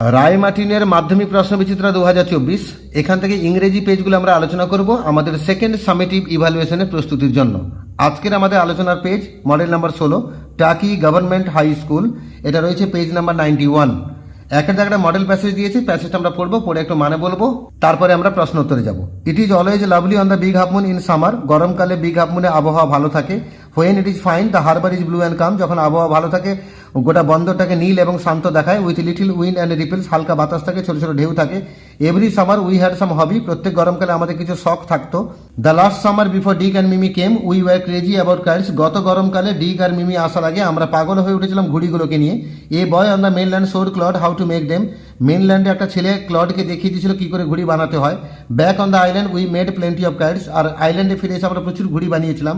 রায় মার্টিনের মাধ্যমিক প্রশ্নবিচিত্রা 2024 এখান থেকে ইংরেজি পেজগুলো আমরা আলোচনা করব আমাদের সেকেন্ড সামেটিভ ইভ্যালুয়েশনের প্রস্তুতির জন্য। আজকের আমাদের আলোচনার পেজ মডেল নাম্বার 16 টাকি গভর্নমেন্ট হাই স্কুল, এটা রয়েছে পেজ নাম্বার 91। একের জায়গাটা মডেল প্যাসেজ দিয়েছে, প্যাসেজটা আমরা পড়বো, পড়ে একটু মানে বলবো, তারপরে আমরা প্রশ্ন উত্তরে যাব। It is always lovely on the big half moon in summer, গরমকালে বিগ হাফ মুনে আবহাওয়া ভালো থাকে। When it is fine the harbour is blue and calm, যখন আবহাওয়া ভালো থাকে গোটা বন্দরটাকে নীল এবং শান্ত দেখায়। With little wind and ripples, হালকা বাতাস থাকে, ছোট ছোট ঢেউ থাকে। Every summer we had some hobby, প্রত্যেক গরমকালে আমাদের কিছু শখ থাকতো। The last summer before Dick and Mimi came we were crazy about kites, গত গরমকালে ডিক আর মিমি আসার আগে আমরা পাগল হয়ে উঠেছিলাম ঘুড়িগুলোকে নিয়ে। A boy on the mainland showed Claude how to make them, মেনল্যান্ডে একটা ছেলে ক্লডকে দেখিয়ে দিয়েছিল কি করে ঘুড়ি বানাতে হয়। Back on the island we made plenty of kites, আর আইল্যান্ডে ফিরে এসে আমরা প্রচুর ঘুড়ি বানিয়েছিলাম।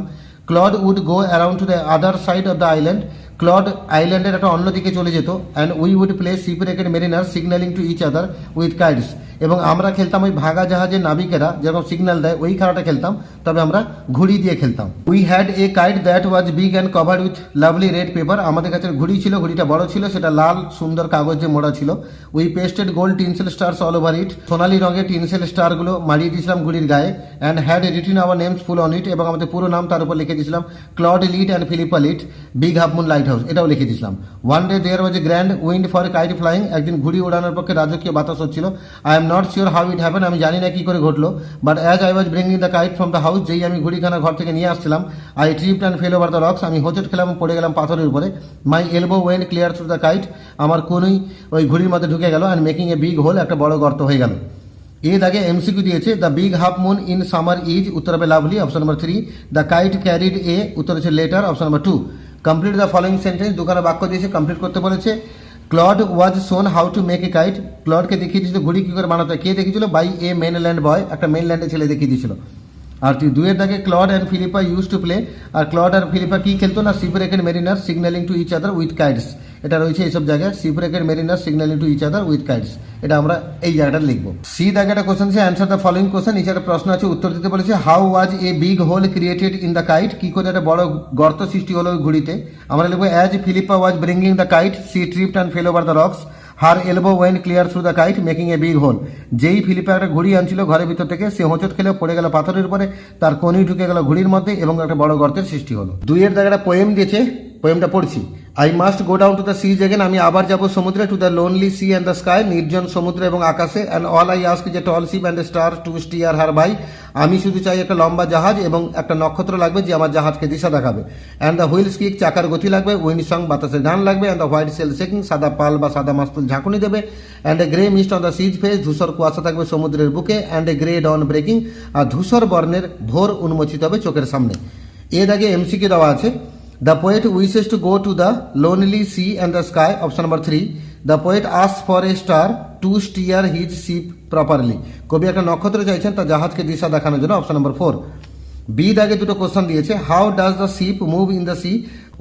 Claude would go around to the other side of the island, Claude আইল্যান্ডের একটা অন্যদিকে চলে যেত। And we would play shipwrecked mariner signalling to each other with kites, এবং আমরা খেলতাম ওই ভাগা জাহাজের নাবিকেরা যেরকম সিগন্যাল দেয় ওই খেলাটা খেলতাম, তবে আমরা ঘুড়ি দিয়ে খেলতাম। We had a kite that was big and covered with lovely red paper, আমাদের কাছে ঘুড়ি ছিল, ঘুড়িটা বড় ছিল, সেটা লাল সুন্দর কাগজে মোড়া ছিল। We pasted gold tinsel stars all over it, সোনালি রঙের টিনসেল স্টারগুলো মারিয়ে দিয়েছিলাম ঘুড়ির গায়ে। And had written our names full on it, এবং আমাদের পুরো নাম তার উপর লিখে দিয়েছিলাম। Claude Lit and Philippa Lit, big half moon lighthouse, এটাও লিখে দিয়েছিলাম। One day there was a grand wind for kite flying, একদিন ঘুড়ি ওড়ানোর পক্ষে রাজকীয় বাতাস হচ্ছিল। I am not sure how it happen, আমি জানি না কি করে ঘটলো। But as I was bringing the kite from the house, যেই আমি ঘুড়িখানা ঘর থেকে নিয়ে আসছিলাম, I tripped and fell over the rocks, আমি হোঁচট খেলাম, পড়ে গেলাম পাথরের উপরে। My elbow went clear through the kite, আমার কোনই ওই ঘুড়ির মধ্যে ঢুকে গেল। And making a big hole, একটা বড় গর্ত হয়ে গেল। এর আগে এমসিকিউ দিয়েছে the big half moon in summer is, উত্তর হবে lovely, option number 3। The kite carried a, উত্তর হচ্ছে letter, option number 2। Complete the following sentence, দুখানা বাক্য দিয়েছে, কমপ্লিট করতে বলেছে। Claude was shown how to make a kite, ক্লডকে দেখিয়ে দিয়েছিল ঘুড়ি কী করে বানাতে হয়। কে দেখিয়েছিল? বাই এ মেনল্যান্ড বয়, একটা মেনল্যান্ডের ছেলে দেখিয়ে দিয়েছিল। আর দুয়ের দাগে Claude and Philippa use to play, আর ক্লড আর ফিলিপা কি খেলতো না, shipwrecked mariner signalling to each other with kites, এটা রয়েছে এইসব জায়গায়, shipwrecked mariner signalling to each other with kites, এটা আমরা এই জায়গাটা লিখবো। সি দাগে একটা কোশ্চেন আছে, অ্যান্সার দ্য ফলোইং কোশ্চেন, নিচে একটা প্রশ্ন আছে, উত্তর দিতে বলেছে। How was A big whole created in the kite, কি করে একটা বড় গর্ত সৃষ্টি হলো ওই ঘুড়িতে। আমরা লিখবো as Philippa was bringing the kite she tripped and fell over the rocks, her elbow went clear through the kite making a big hole, যেই ফিলিপা একটা ঘুড়ি আনছিল ঘরের ভিতর থেকে, সে হোঁচট খেলে পড়ে গেল পাথরের উপরে, তার কোনি ঢুকে গেল ঘুড়ির মধ্যে এবং একটা বড় গর্তের সৃষ্টি হলো। দুইয়ের জায়গাটা পোয়েম দিয়েছে, পোয়েমটা পড়ছি। I must go down to the seas again, আমি আবার যাবো সমুদ্রে। To the lonely sea and the sky, নির্জন সমুদ্র এবং আকাশে। অ্যান্ড অল আই আস্ক যে tall ship and star to steer her by, আমি শুধু চাই একটা লম্বা জাহাজ এবং একটা নক্ষত্র লাগবে যে আমার জাহাজকে দিশা দেখাবে। অ্যান্ড দ্য হুইলস কিক, চাকার গতি লাগবে। উইন্ড সং, বাতাসের গান লাগবে। And the white sail shaking, সাদা পাল বা সাদা মাস্তুল ঝাঁকুনি দেবে। And a grey mist on the sea's face, ধূসর কুয়াশা থাকবে সমুদ্রের বুকে। And a grey dawn breaking, আর ধূসর বর্ণের ভোর উন্মোচিত হবে চোখের সামনে। এর আগে এমসিকিউ দেওয়া আছে। The poet wishes to go to the lonely sea and the sky, option number 3. The poet asks for a star to steer his ship properly. কবি একটা নক্ষত্র চাইছেন তার জাহাজকে দিশা দেখানোর জন্য, অপশন নাম্বার 4। বি দাগে দুটো কোশ্চেন দিয়েছে। How does the ship move in the sea,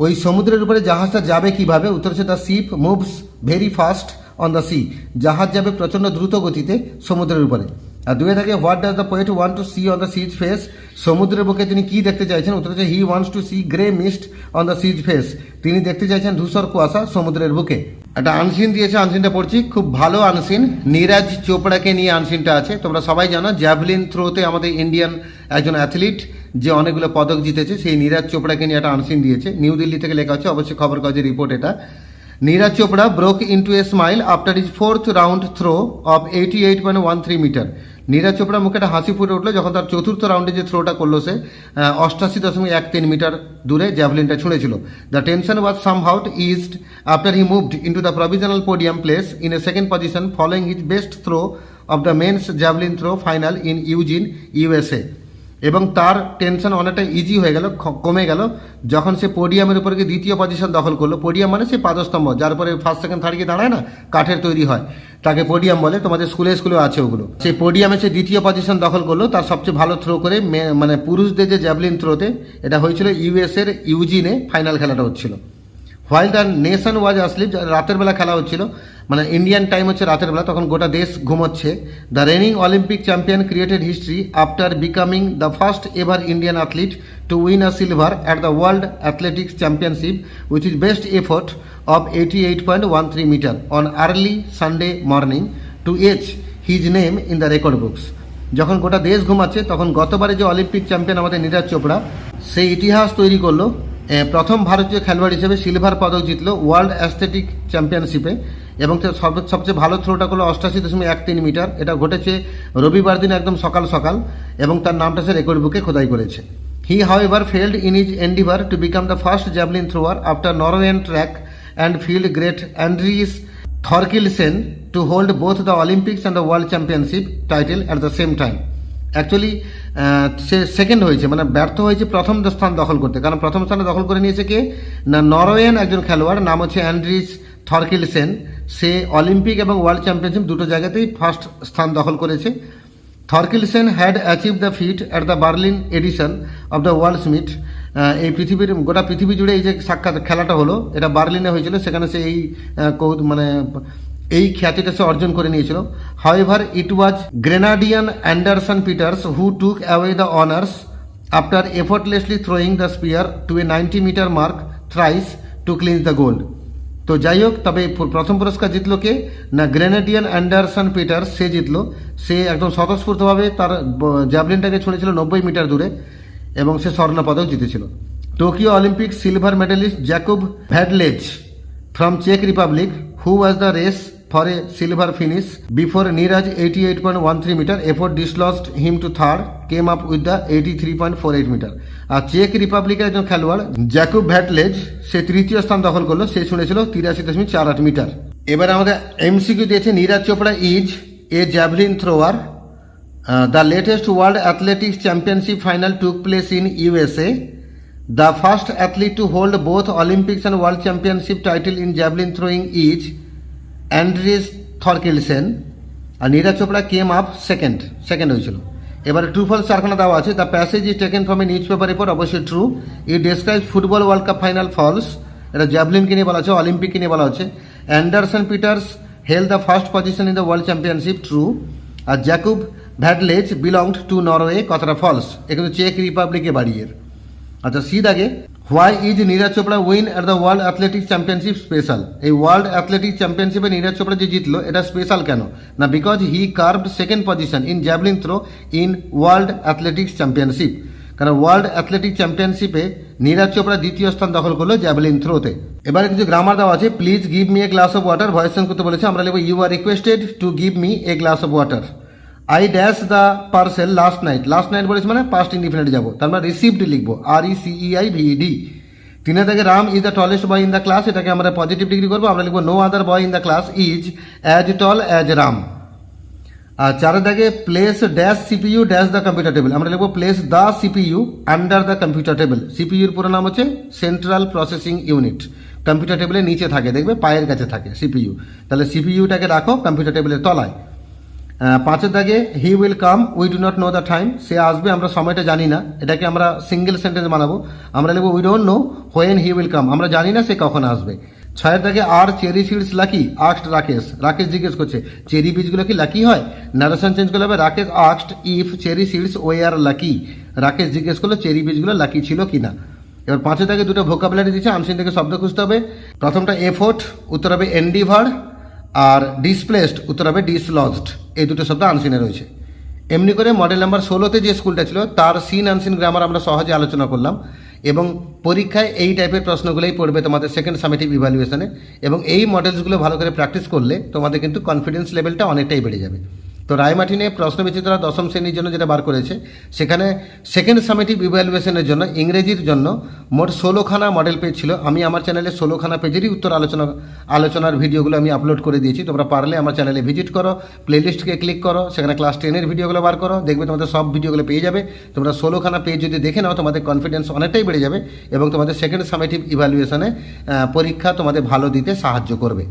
ওই সমুদ্রের উপরে জাহাজটা যাবে কিভাবে। উত্তর হচ্ছে the ship moves very fast on the sea, জাহাজ যাবে প্রচণ্ড দ্রুত গতিতে সমুদ্রের উপরে। আর দুয়ে থাকে what does the poet want to see on the sea's face, সমুদ্রের বুকে তিনি কি দেখতে চাইছেন। উত্তর হচ্ছে he wants to see grey mist on the sea's face, তিনি দেখতে চাইছেন ধূসর কুয়াশা সমুদ্রের বুকে। একটা আনসিন দিয়েছে, আনসিনটা পড়ছি, খুব ভালো আনসিন। নীরাজ চোপড়াকে নিয়ে আনসিনটা আছে। তোমরা সবাই জানো জ্যাভলিন থ্রোতে আমাদের ইন্ডিয়ান একজন অ্যাথলিট যে অনেকগুলো পদক জিতেছে, সেই নীরাজ চোপড়াকে নিয়ে একটা আনসিন দিয়েছে। নিউ দিল্লি থেকে লেখা হচ্ছে, অবশ্যই খবর কাগজের রিপোর্ট এটা। Neeraj Chopra broke into a smile after his 4th round throw of 88.13 metre. Neeraj চোপড়ার মুখে একটা হাসি ফুটে উঠলো যখন তার চতুর্থ রাউন্ডে যে থ্রোটা করলো সে 88.13 মিটার দূরে জ্যাভলিনটা ছুঁড়েছিল। The tension was somehow eased after he moved into the provisional podium place in a second position following his best throw of the men's javelin throw final in Eugene USA. এবং তার tension অনেকটা easy হয়ে গেল, কমে গেল যখন সে পোডিয়ামের উপরে গিয়ে দ্বিতীয় পজিশন দখল করলো। পোডিয়াম মানে সে পাদস্তম্ভ, যার পরে ফার্স্ট সেকেন্ড থার্ড গিয়ে দাঁড়ায় না, কাঠের তৈরি হয়, তাকে পোডিয়াম বলে। তোমাদের স্কুলেও আছে ওগুলো। সেই পোডিয়ামে সে দ্বিতীয় পজিশন দখল করলো, তার সবচেয়ে ভালো থ্রো করে, মানে পুরুষদের যে জ্যাভলিন থ্রোতে, এটা হয়েছিল ইউএসএর ইউজিনে ফাইনাল খেলাটা হচ্ছিল। হোয়াইল দ্য নেশন ওয়াজ আসলিপ, রাতের বেলা খেলা হচ্ছিল। মানে ইন্ডিয়ান টাইম হচ্ছে রাতের বেলা, তখন গোটা দেশ ঘুমোচ্ছে। The raining Olympic champion created history after becoming the first ever Indian athlete to win a silver at the world athletics championship with is best effort of 88.13 meter on early Sunday morning to etch his name in the record books. যখন গোটা দেশ ঘুমাচ্ছে তখন গতবারে যে Olympic champion আমাদের নীরজ চোপড়া সেই ইতিহাস তৈরি করলো। প্রথম ভারতীয় খেলোয়াড় হিসেবে সিলভার পদক জিতলো ওয়ার্ল্ড অ্যাথলেটিক চ্যাম্পিয়নশিপে, এবং সবচেয়ে ভালো থ্রোটা করলো 88.13 মিটার। এটা ঘটেছে রবিবার দিন একদম সকাল সকাল, এবং তার নামটা সে রেকর্ড বুকে খোদাই করেছে। হি however failed in his endeavor to become the first javelin thrower after Norwegian track and field great Andreas Thorkildsen to hold both the Olympics and the World Championship title at the same time. Actually say second হয়েছে, মানে ব্যর্থ হয়েছে প্রথম স্থান দখল করতে। কারণ প্রথম স্থানে দখল করে নিয়েছে কে না, নরওয়েন একজন খেলোয়াড়, নাম হচ্ছে অ্যান্ড্রিস থরকিলসেন। সে অলিম্পিক এবং ওয়ার্ল্ড চ্যাম্পিয়নশিপ দুটো জায়গাতেই ফার্স্ট স্থান দখল করেছে। Thorkildsen had achieve the feat at the Berlin edition of the worlds meet. এই পৃথিবীর গোটা পৃথিবী জুড়ে এই যে সাক্ষাৎ খেলাটা হলো এটা বার্লিনে হয়েছিল, সেখানে সে এই খ্যাতিটা সে অর্জন করে নিয়েছিল। However it was Grenadian Anderson Peters who took away the honours after effortlessly throwing the spear to a 90 metre mark thrice to clinch the gold. তো যাই হোক, তবে প্রথম পুরস্কার জিতলো কে না, গ্রেনাডিয়ান অ্যান্ডারসন পিটার্স সে জিতলো। সে একদম স্বতঃস্ফূর্তভাবে তার জ্যাভলিনটাকে ছুঁড়েছিল 90 মিটার দূরে, এবং সে স্বর্ণ পদক জিতেছিল। Tokyo Olympic silver medallist Jakub Vadlejch from চেক Republic who was the race for a silver finish before Neeraj 88.13 metre effort dislodged him to third came up with the 83.48 metre. আর চেক রিপাবলিকের একজন খেলোয়াড় জ্যাকুব ভ্যাডলেজ সে তৃতীয় স্থান দখল করলো, সে ছুঁড়েছিল 83.48 মিটার। এবার আমাদের এমসিকিউ দিয়েছে Neeraj Chopra is a javelin thrower. The latest World Athletics Championship final took place in USA. The first athlete to hold both Olympics and World Championship title in javelin throwing is Andreas Thorkildsen. আর Neeraj Chopra came up second হয়েছিল। এবারে true false চারখানা দেওয়া আছে। The passage is taken from a newspaper report, অবশ্যই true. It describe football world cup final, false. এটা জ্যাভলিনকে নিয়ে বলা হচ্ছে, অলিম্পিককে নিয়ে বলা হচ্ছে। Anderson Peters held the first position in the world championship, true. আর Jakub Vadlejch belonged to Norway, কথাটা ফলস। এ কিন্তু চেক রিপাবলিকে বাড়িয়ে। আচ্ছা, সি দাগে why is Neeraj Chopra win at the world athletics championship special. এই ওয়ার্ল্ড অ্যাথলেটিক্স চ্যাম্পিয়নশিপে নীরজ চোপড়া যে জিতলো এটা স্পেশাল কেন না, because he carved second position in javelin throw in world athletics championship. কারণ ওয়ার্ল্ড অ্যাথলেটিক চ্যাম্পিয়নশিপে নীরজ চোপড়া দ্বিতীয় স্থান দখল করলো জ্যাভলিন থ্রোতে। এবারে কিছু গ্রামার দেওয়া আছে। Please give me a glass of water, voice change করতে বলেছে। আমরা লিখবো you are requested to give me a glass of water. I dash the parcel last night বলেছে মানে পাস্ট ইনডিফিনিট যাবো, তার মানে রিসিভড লিখবো, RECEIVED। তিনে থেকে Ram is the tallest boy in the class, এটাকে আমরা পজিটিভ ডিগ্রি করবো, আমরা লিখবো no other boy in the class is as tall as Ram. আর চারের দাগে place dash CPU dash the computer table, আমরা লিখবো place the CPU under the computer table. সিপিইউর পুরো নাম হচ্ছে সেন্ট্রাল প্রসেসিং ইউনিট। কম্পিউটার টেবিলের নিচে থাকে, দেখবে পায়ের কাছে থাকে CPU, তাহলে CPUটাকে রাখো কম্পিউটার টেবিলের তলায়। পাঁচের দাগে he will come we do not know the time, সে আসবে আমরা সময়টা জানি না, এটাকে আমরা সিঙ্গেল সেন্টেন্স বানাবো, আমরা লিখবো we don't know when he will come, আমরা জানি না সে কখন আসবে। ছয়ের দাগে আর cherry seeds lucky asked Rakesh জিজ্ঞেস করছে চেরি বীজগুলো কি লাকি হয়, নারেশন চেঞ্জ করলে হবে Rakesh asked if cherry seeds were lucky, Rakesh জিজ্ঞেস করলো চেরি বীজগুলো লাকি ছিল কিনা। এবার পাঁচের দাগে দুটো ভোকাবুলারি দিচ্ছে, আনসিন থেকে শব্দ খুঁজতে হবে। প্রথমটা এফোর্ট, উত্তর হবে এন্ডিভার, আর ডিসপ্লেসড উত্তর হবে ডিসলজড। এই দুটো শব্দ আনসিনে রয়েছে। এমনি করে মডেল নাম্বার 16তে যে স্কুলটা ছিল তার সিন আনসিন গ্রামার আমরা সহজে আলোচনা করলাম, এবং পরীক্ষায় এই টাইপের প্রশ্নগুলোই পড়বে তোমাদের সেকেন্ড সামেটিভ ইভ্যালুয়েশনে, এবং এই মডেলসগুলো ভালো করে প্র্যাকটিস করলে তোমাদের কিন্তু কনফিডেন্স লেভেলটা অনেকটাই বেড়ে যাবে। তো রায়মার্টিনে প্রশ্নবিচিত্রা 10ম শ্রেণীর জন্য যেটা বার করেছে, সেখানে সেকেন্ড সামেটিভ ইভ্যালুয়েশনের জন্য ইংরেজির জন্য মোট 16খানা মডেল পেজ ছিল। আমি আমার চ্যানেলে 16খানা পেজেরই উত্তর আলোচনার ভিডিওগুলো আমি আপলোড করে দিয়েছি। তোমরা পারলে আমার চ্যানেলে ভিজিট করো, প্লেলিস্টকে ক্লিক করো, সেখানে ক্লাস 10-এর ভিডিওগুলো বার করো, দেখবে তোমাদের সব ভিডিওগুলো পেয়ে যাবে। তোমরা 16খানা পেজ যদি দেখে নাও তোমাদের কনফিডেন্স অনেকটাই বেড়ে যাবে, এবং তোমাদের সেকেন্ড সামেটিভ ইভ্যালুয়েশনে পরীক্ষা তোমাদের ভালো দিতে সাহায্য করবে।